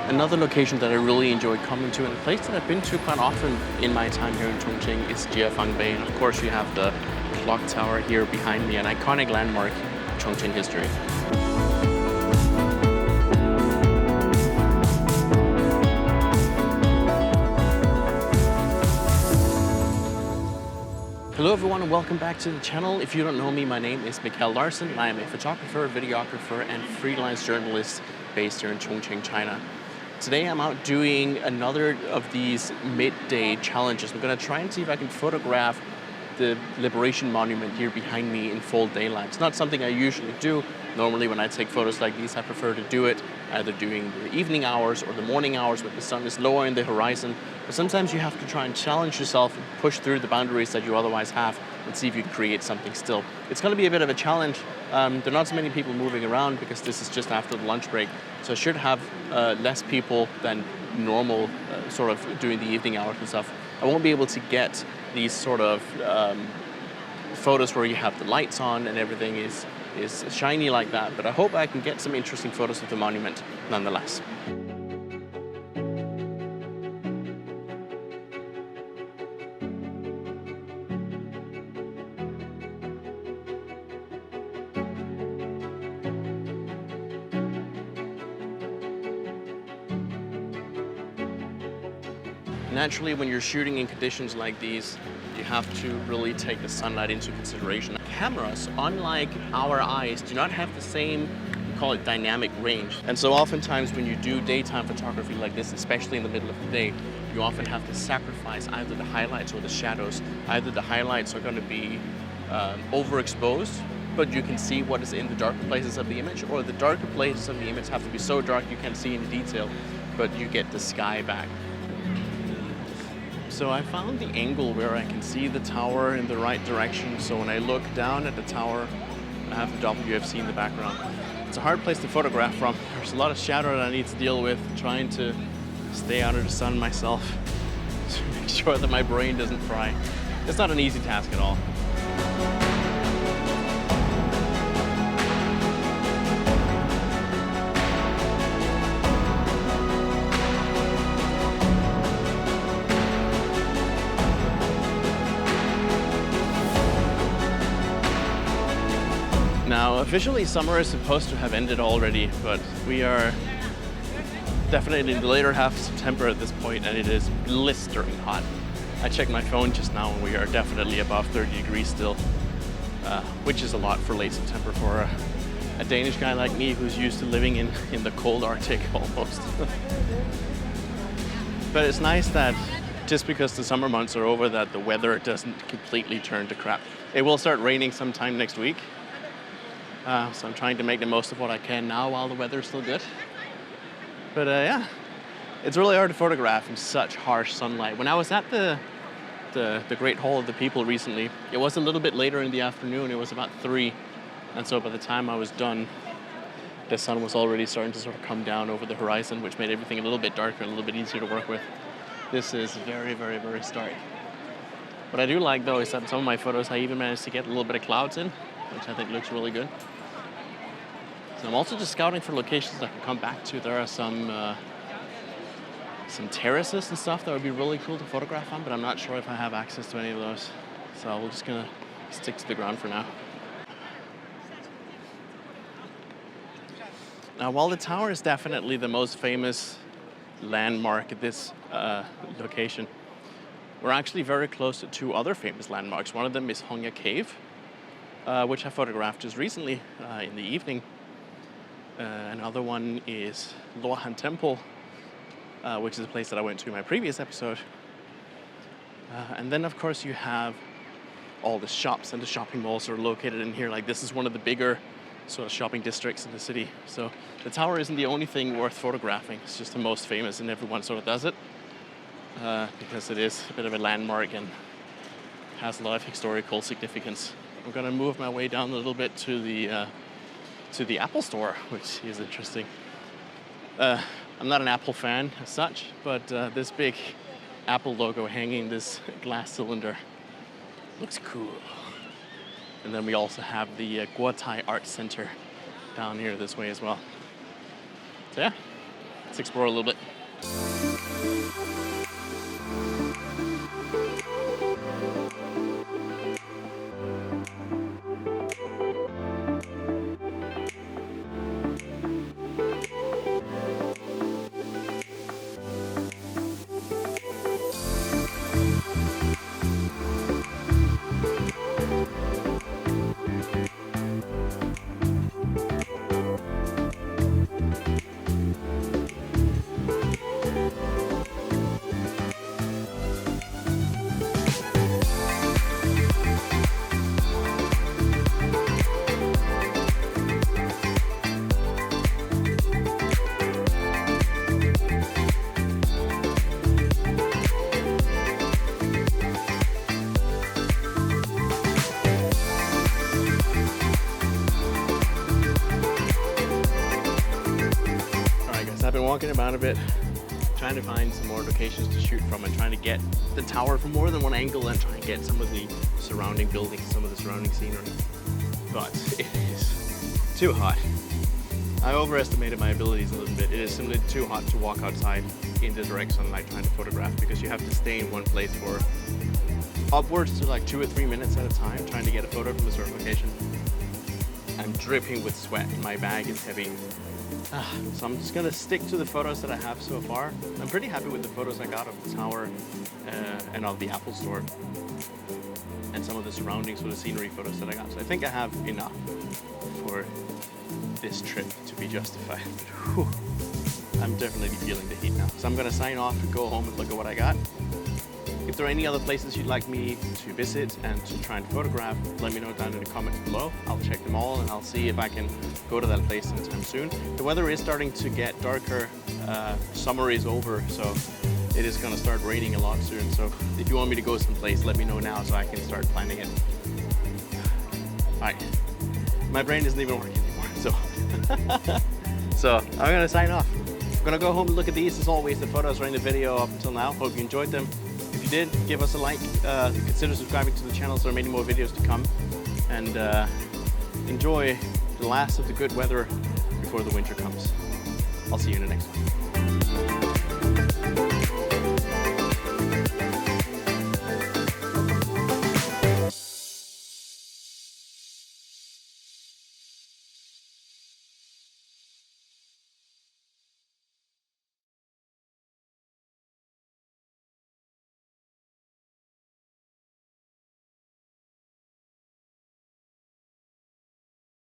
Another location that I really enjoy coming to, and a place that I've been to quite often in my time here in Chongqing, is Jiefang Bay. And of course, you have the clock tower here behind me, an iconic landmark in Chongqing history. Hello everyone and welcome back to the channel. If you don't know me, my name is Mikkel and I am a photographer, videographer, and freelance journalist based here in Chongqing, China. Today I'm out doing another of these midday challenges. I'm going to try and see if I can photograph the Liberation Monument here behind me in full daylight. It's not something I usually do. Normally when I take photos like these, I prefer to do it either during the evening hours or the morning hours when the sun is lower in the horizon. But sometimes you have to try and challenge yourself and push through the boundaries that you otherwise have and see if you can create something still. It's going to be a bit of a challenge. There are not so many people moving around because this is just after the lunch break. So I should have less people than normal sort of during the evening hours and stuff. I won't be able to get these sort of photos where you have the lights on and everything is shiny like that, but I hope I can get some interesting photos of the monument nonetheless. Naturally, when you're shooting in conditions like these, you have to really take the sunlight into consideration. Cameras, unlike our eyes, do not have the same, we call it dynamic range. And so oftentimes when you do daytime photography like this, especially in the middle of the day, you often have to sacrifice either the highlights or the shadows. Either the highlights are going to be overexposed, but you can see what is in the darker places of the image, or the darker places of the image have to be so dark you can't see any detail, but you get the sky back. So I found the angle where I can see the tower in the right direction. So when I look down at the tower, I have the WFC in the background. It's a hard place to photograph from. There's a lot of shadow that I need to deal with, trying to stay out of the sun myself to make sure that my brain doesn't fry. It's not an easy task at all. Now, officially summer is supposed to have ended already, but we are definitely in the later half of September at this point, and it is blistering hot. I checked my phone just now and we are definitely above 30 degrees still, which is a lot for late September for a Danish guy like me who's used to living in the cold Arctic almost. But it's nice that just because the summer months are over that the weather doesn't completely turn to crap. It will start raining sometime next week. So I'm trying to make the most of what I can now while the weather's still good. But yeah, it's really hard to photograph in such harsh sunlight. When I was at the Great Hall of the People recently, it was a little bit later in the afternoon. It was about 3. And so by the time I was done, the sun was already starting to sort of come down over the horizon, which made everything a little bit darker and a little bit easier to work with. This is very, very, very stark. What I do like though is that some of my photos I even managed to get a little bit of clouds in, which I think looks really good. So I'm also just scouting for locations I can come back to. There are some terraces and stuff that would be really cool to photograph on, but I'm not sure if I have access to any of those. So we're just gonna stick to the ground for now. Now, while the tower is definitely the most famous landmark at this location, we're actually very close to 2 other famous landmarks. One of them is Hongya Cave, which I photographed just recently in the evening. Another one is Luohan Temple, which is a place that I went to in my previous episode. And then, of course, you have all the shops and the shopping malls are located in here. Like, this is one of the bigger sort of shopping districts in the city. So the tower isn't the only thing worth photographing. It's just the most famous, and everyone sort of does it because it is a bit of a landmark and has a lot of historical significance. I'm going to move my way down a little bit to the Apple store, which is interesting. I'm not an Apple fan as such, but this big Apple logo hanging this glass cylinder looks cool. And then we also have the Guotai Art Center down here this way as well. So yeah, let's explore a little bit. I've been walking about a bit, trying to find some more locations to shoot from and trying to get the tower from more than one angle and try and get some of the surrounding buildings, some of the surrounding scenery. But it is too hot. I overestimated my abilities a little bit. It is simply too hot to walk outside in the direct sunlight trying to photograph because you have to stay in one place for upwards to like 2 or 3 minutes at a time trying to get a photo from a certain location. I'm dripping with sweat. My bag is heavy. So I'm just gonna stick to the photos that I have so far. I'm pretty happy with the photos I got of the tower and of the Apple Store and some of the surroundings for the scenery photos that I got. So I think I have enough for this trip to be justified. Whew. I'm definitely feeling the heat now. So I'm gonna sign off and go home and look at what I got. If there are any other places you'd like me to visit and to try and photograph, let me know down in the comments below. I'll check them all and I'll see if I can go to that place anytime soon. The weather is starting to get darker. Summer is over, so it is gonna start raining a lot soon. So if you want me to go someplace, let me know now so I can start planning it. All right, my brain isn't even working anymore, so I'm gonna sign off. I'm gonna go home and look at these. As always, the photos are in the video up until now. Hope you enjoyed them. If you did, give us a like, consider subscribing to the channel so there are many more videos to come, and enjoy the last of the good weather before the winter comes. I'll see you in the next one.